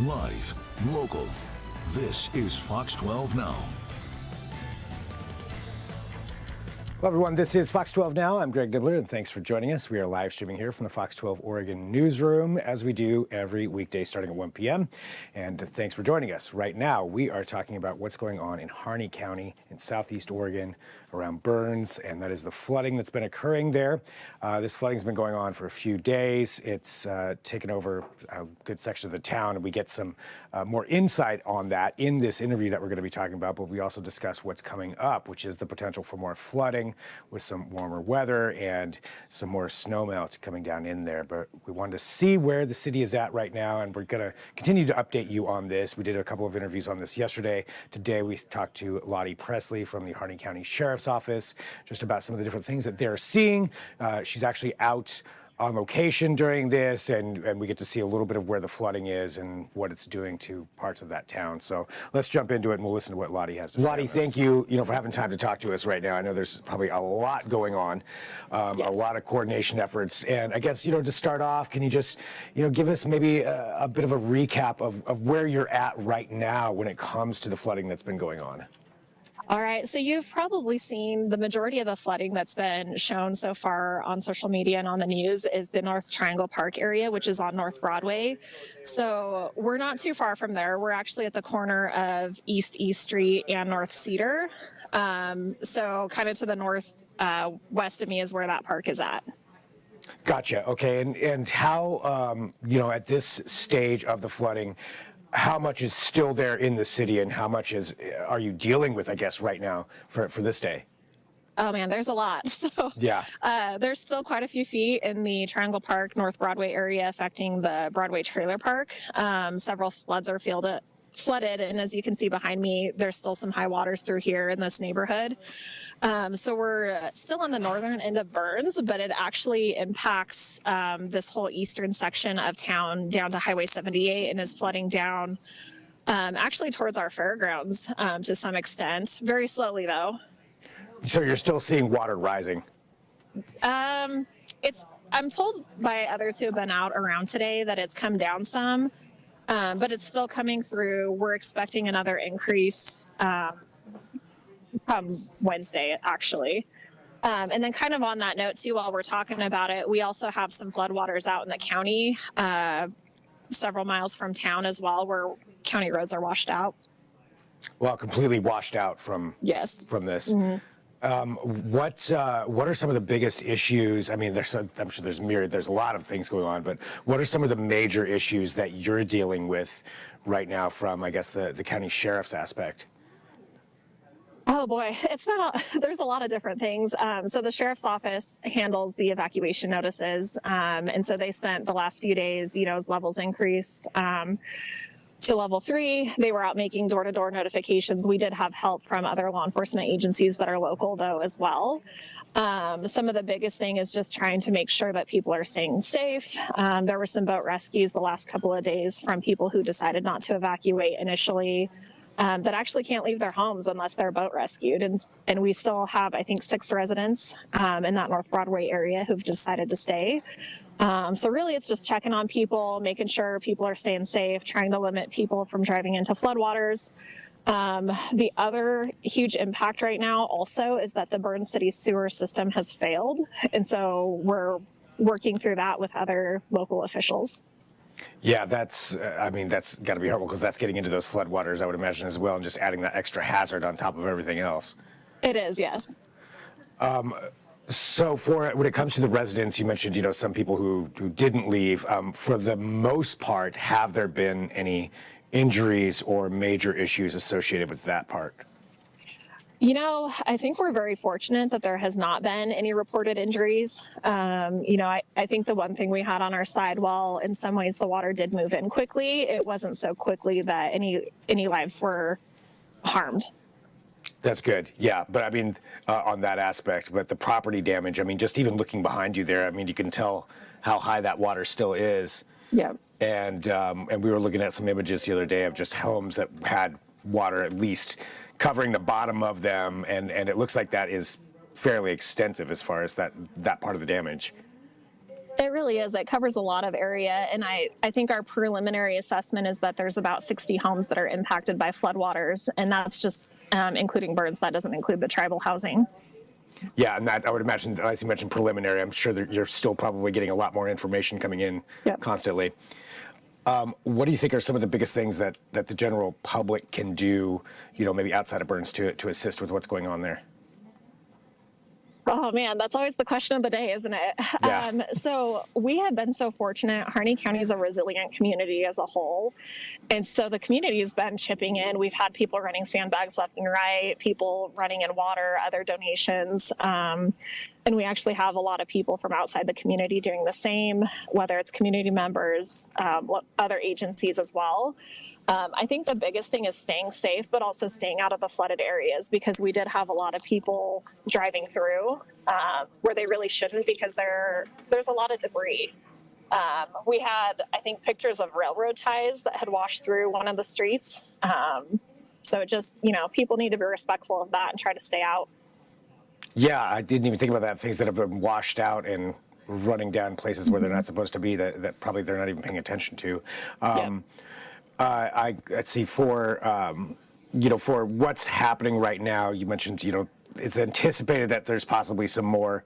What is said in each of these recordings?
Live, local. This is Fox 12 Now. Hello, everyone. This is Fox 12 Now. I'm Greg Dibler, and thanks for joining us. We are live streaming here from the Fox 12 Oregon newsroom, as we do every weekday starting at 1 p.m. And thanks for joining us. Right now, we are talking about what's going on in Harney County in southeast Oregon around Burns, and that is the flooding that's been occurring there. This flooding has been going on for a few days. It's taken over a good section of the town, and we get some more insight on that in this interview that we're going to be talking about, but we also discuss what's coming up, which is the potential for more flooding with some warmer weather and some more snow melt coming down in there. But we wanted to see where the city is at right now, and we're going to continue to update you on this. We did a couple of interviews on this yesterday. Today we talked to Lottie Presley from the Harney County Sheriff's Office just about some of the different things that they're seeing. She's actually out on location during this, and we get to see a little bit of where the flooding is and what it's doing to parts of that town. So let's jump into it, and we'll listen to what Lottie has to say. Lottie, thank you, for having time to talk to us right now. I know there's probably a lot going on, Yes. a lot of coordination efforts. And I guess, to start off, can you just, give us maybe a bit of a recap of where you're at right now when it comes to the flooding that's been going on? All right, so you've probably seen the majority of the flooding that's been shown so far on social media and on the news is the North Triangle Park area, which is on North Broadway. So we're not too far from there. We're actually at the corner of East Street and North Cedar. So kind of to the north west of me is where that park is at. Gotcha. Okay. And how, at this stage of the flooding, how much is still there in the city, and how much are you dealing with, I guess, right now for this day? Oh man, there's a lot. So yeah, there's still quite a few feet in the Triangle Park, North Broadway area affecting the Broadway Trailer Park. Several floods are flooded, and as you can see behind me, there's still some high waters through here in this neighborhood. So we're still on the northern end of Burns, but it actually impacts this whole eastern section of town down to Highway 78 and is flooding down actually towards our fairgrounds to some extent, very slowly though. So you're still seeing water rising? I'm told by others who have been out around today that it's come down some. But it's still coming through. We're expecting another increase come Wednesday, actually. And then kind of on that note, too, while we're talking about it, we also have some floodwaters out in the county, several miles from town as well, where county roads are washed out. Well, completely washed out from this. Mm-hmm. What are some of the biggest issues? I mean, I'm sure there's a lot of things going on, but what are some of the major issues that you're dealing with right now from, I guess, the county sheriff's aspect? Oh boy, there's a lot of different things. So the sheriff's office handles the evacuation notices. And so they spent the last few days, as levels increased, to level 3, they were out making door-to-door notifications. We did have help from other law enforcement agencies that are local, though, as well. Some of the biggest thing is just trying to make sure that people are staying safe. There were some boat rescues the last couple of days from people who decided not to evacuate initially that actually can't leave their homes unless they're boat rescued. And we still have, I think, 6 residents in that North Broadway area who've decided to stay. So really it's just checking on people, making sure people are staying safe, trying to limit people from driving into floodwaters. The other huge impact right now also is that the Burns City sewer system has failed. And so we're working through that with other local officials. Yeah, that's got to be horrible because that's getting into those floodwaters, I would imagine, as well, and just adding that extra hazard on top of everything else. It is, yes. So when it comes to the residents, you mentioned, some people who didn't leave. For the most part, have there been any injuries or major issues associated with that part? I think we're very fortunate that there has not been any reported injuries. I think the one thing we had on our side, while in some ways the water did move in quickly, it wasn't so quickly that any lives were harmed. That's good. Yeah. But I mean, on that aspect, but the property damage, I mean, just even looking behind you there, I mean, you can tell how high that water still is. Yeah. And we were looking at some images the other day of just homes that had water at least covering the bottom of them. And it looks like that is fairly extensive as far as that part of the damage. It really is. It covers a lot of area. And I think our preliminary assessment is that there's about 60 homes that are impacted by floodwaters. And that's just including birds. That doesn't include the tribal housing. Yeah, and that I would imagine, as you mentioned, preliminary. I'm sure that you're still probably getting a lot more information coming in constantly. What do you think are some of the biggest things that the general public can do, maybe outside of Burns to assist with what's going on there? Oh man, that's always the question of the day, isn't it? Yeah. So we have been so fortunate. Harney County is a resilient community as a whole. And so the community has been chipping in. We've had people running sandbags left and right, people running in water, other donations. And we actually have a lot of people from outside the community doing the same, whether it's community members, other agencies as well. I think the biggest thing is staying safe, but also staying out of the flooded areas, because we did have a lot of people driving through where they really shouldn't, because there's a lot of debris. We had, I think, pictures of railroad ties that had washed through one of the streets. So it just, people need to be respectful of that and try to stay out. Yeah, I didn't even think about that. Things that have been washed out and running down places where they're not supposed to be, that probably they're not even paying attention to. Let's see, for what's happening right now, you mentioned, it's anticipated that there's possibly some more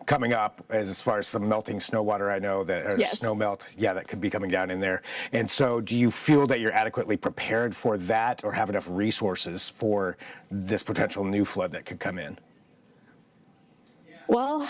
coming up as far as some melting snow water. I know that snow melt, that could be coming down in there. And so do you feel that you're adequately prepared for that, or have enough resources for this potential new flood that could come in? Well,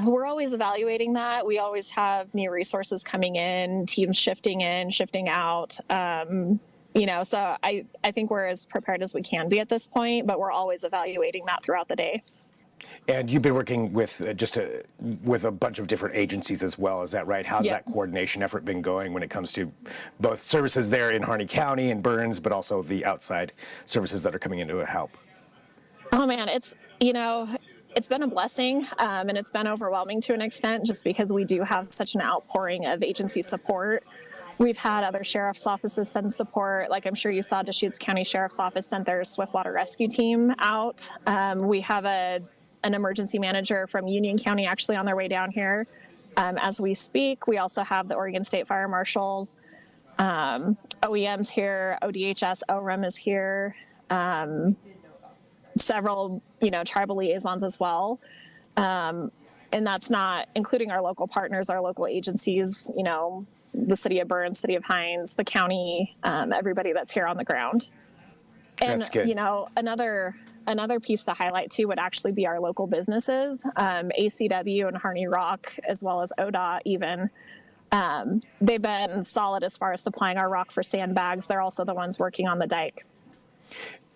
we're always evaluating that. We always have new resources coming in, teams shifting in, shifting out. So I think we're as prepared as we can be at this point, but we're always evaluating that throughout the day. And you've been working with with a bunch of different agencies as well, is that right? How's that coordination effort been going when it comes to both services there in Harney County and Burns, but also the outside services that are coming in to help? Oh man, it's been a blessing, and it's been overwhelming to an extent, just because we do have such an outpouring of agency support. We've had other sheriff's offices send support. Like I'm sure you saw, Deschutes County Sheriff's Office sent their Swiftwater Rescue Team out. We have an emergency manager from Union County actually on their way down here as we speak. We also have the Oregon State Fire Marshals, OEM's here, ODHS, OREM is here. Several, tribal liaisons as well. And that's not including our local partners, our local agencies, the city of Burns, city of Hines, the county, everybody that's here on the ground. And, that's good. Another piece to highlight too would actually be our local businesses, ACW and Harney Rock, as well as ODOT even. They've been solid as far as supplying our rock for sandbags. They're also the ones working on the dike.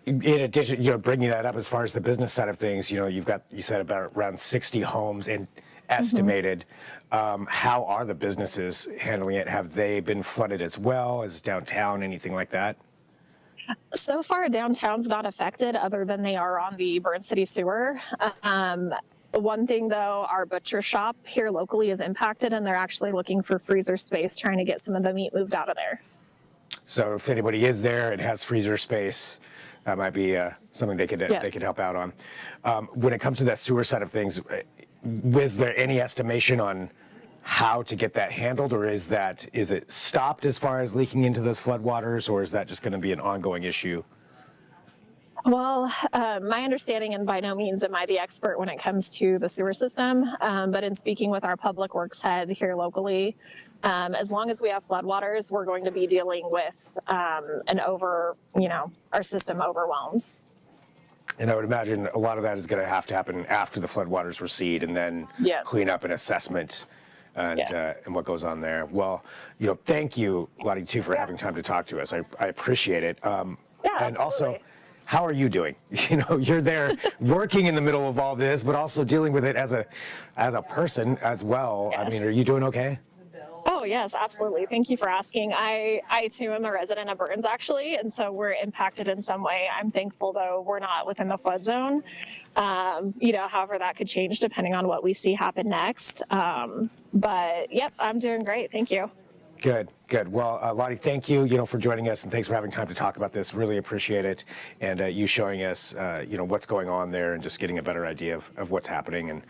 In addition, bringing that up as far as the business side of things, you said about around 60 homes and estimated. How are the businesses handling it? Have they been flooded as well as downtown, anything like that? So far, downtown's not affected, other than they are on the Burns City sewer. One thing though, our butcher shop here locally is impacted, and they're actually looking for freezer space, trying to get some of the meat moved out of there. So if anybody is there and has freezer space, that might be something they could help out on. When it comes to that sewer side of things, was there any estimation on how to get that handled, or is it stopped as far as leaking into those floodwaters, or is that just going to be an ongoing issue? Well, my understanding, and by no means am I the expert when it comes to the sewer system, but in speaking with our public works head here locally, as long as we have floodwaters, we're going to be dealing with our system overwhelmed. And I would imagine a lot of that is going to have to happen after the floodwaters recede, and then clean up and assessment and what goes on there. Well, thank you, Lottie, too, for having time to talk to us. I appreciate it. And absolutely. Also, how are you doing? You're there working in the middle of all this, but also dealing with it as a person as well. Yes. I mean, are you doing okay? Oh, yes, absolutely. Thank you for asking. I too am a resident of Burns, actually, and so we're impacted in some way. I'm thankful, though, we're not within the flood zone. However, that could change depending on what we see happen next. But, yep, I'm doing great. Thank you. Good, good. Well, Lottie, thank you, for joining us, and thanks for having time to talk about this. Really appreciate it, and you showing us, what's going on there, and just getting a better idea of what's happening and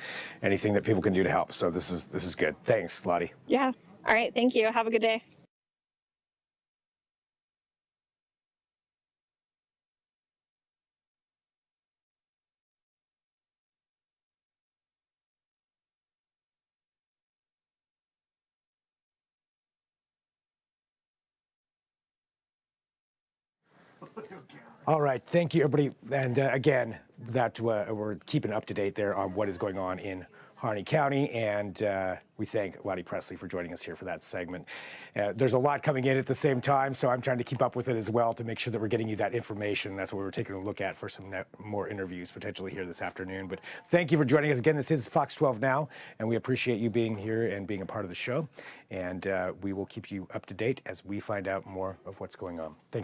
anything that people can do to help. So this is good. Thanks, Lottie. Yeah. All right. Thank you. Have a good day. All right, thank you, everybody. And again, that we're keeping up to date there on what is going on in Harney County, and we thank Lottie Presley for joining us here for that segment. There's a lot coming in at the same time, so I'm trying to keep up with it as well to make sure that we're getting you that information. That's what we're taking a look at for some more interviews potentially here this afternoon. But thank you for joining us again. This is Fox 12 Now, and we appreciate you being here and being a part of the show. And we will keep you up to date as we find out more of what's going on. Thanks.